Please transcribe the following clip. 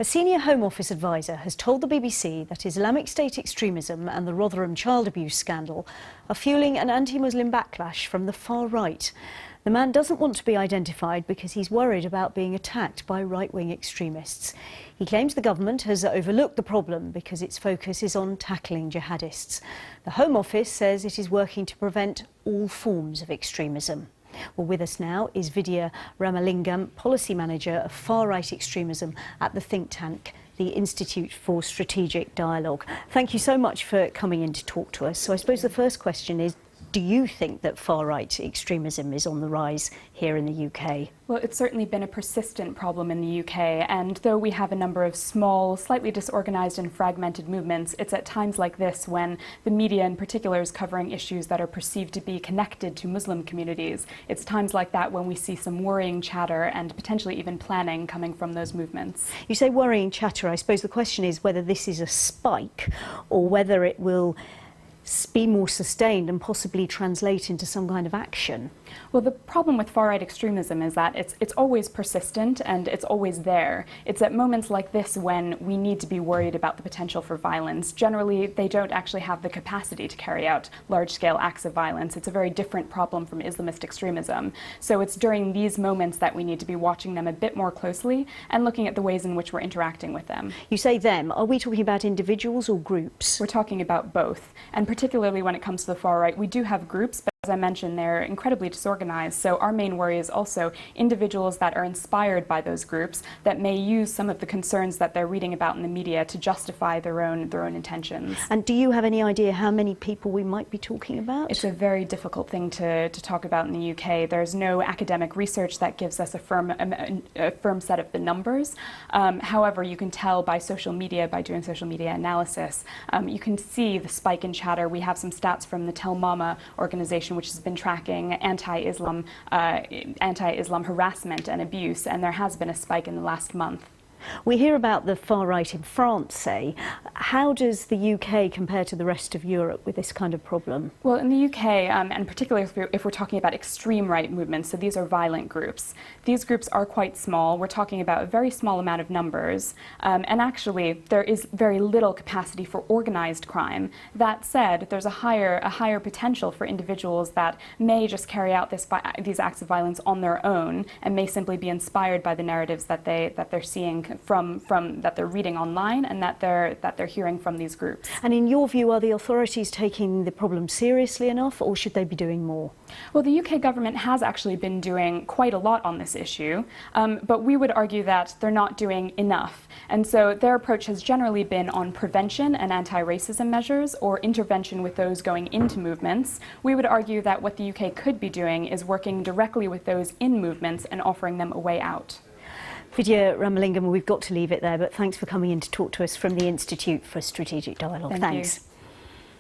A senior Home Office advisor has told the BBC that Islamic State extremism and the Rotherham child abuse scandal are fueling an anti-Muslim backlash from the far right. The man doesn't want to be identified because he's worried about being attacked by right-wing extremists. He claims the government has overlooked the problem because its focus is on tackling jihadists. The Home Office says it is working to prevent all forms of extremism. Well, with us now is Vidhya Ramalingam, Policy Manager of Far-Right Extremism at the think tank, the Institute for Strategic Dialogue. Thank you so much for coming in to talk to us. So I suppose the first question is, do you think that far-right extremism is on the rise here in the UK? Well, it's certainly been a persistent problem in the UK, and though we have a number of small, slightly disorganised and fragmented movements, it's at times like this when the media in particular is covering issues that are perceived to be connected to Muslim communities. It's times like that when we see some worrying chatter and potentially even planning coming from those movements. You say worrying chatter. I suppose the question is whether this is a spike or whether it will be more sustained and possibly translate into some kind of action. Well, the problem with far-right extremism is that it's always persistent and it's always there. It's at moments like this when we need to be worried about the potential for violence. Generally, they don't actually have the capacity to carry out large-scale acts of violence. It's a very different problem from Islamist extremism. So it's during these moments that we need to be watching them a bit more closely and looking at the ways in which we're interacting with them. You say them. Are we talking about individuals or groups? We're talking about both. And particularly when it comes to the far right, we do have groups, but as I mentioned, they're incredibly disorganized. So our main worry is also individuals that are inspired by those groups that may use some of the concerns that they're reading about in the media to justify their own intentions. And do you have any idea how many people we might be talking about? It's a very difficult thing to talk about in the UK. There's no academic research that gives us a firm set of the numbers. However, you can tell by social media, by doing social media analysis, you can see the spike in chatter. We have some stats from the Tell Mama organization, which has been tracking anti-Islam harassment and abuse, and there has been a spike in the last month. We hear about the far right in France, say. How does the UK compare to the rest of Europe with this kind of problem? Well, in the UK, and particularly if we're talking about extreme right movements, so these are violent groups, these groups are quite small. We're talking about a very small amount of numbers, and actually there is very little capacity for organized crime. That said, there's a higher potential for individuals that may just carry out these acts of violence on their own and may simply be inspired by the narratives that they're seeing from that they're reading online and that they're hearing from these groups. And in your view, are the authorities taking the problem seriously enough, or should they be doing more? Well, the UK government has actually been doing quite a lot on this issue, but we would argue that they're not doing enough. And so their approach has generally been on prevention and anti-racism measures or intervention with those going into movements. We would argue that what the UK could be doing is working directly with those in movements and offering them a way out. Vidhya Ramalingam, we've got to leave it there, but thanks for coming in to talk to us from the Institute for Strategic Dialogue. Thanks. Thanks.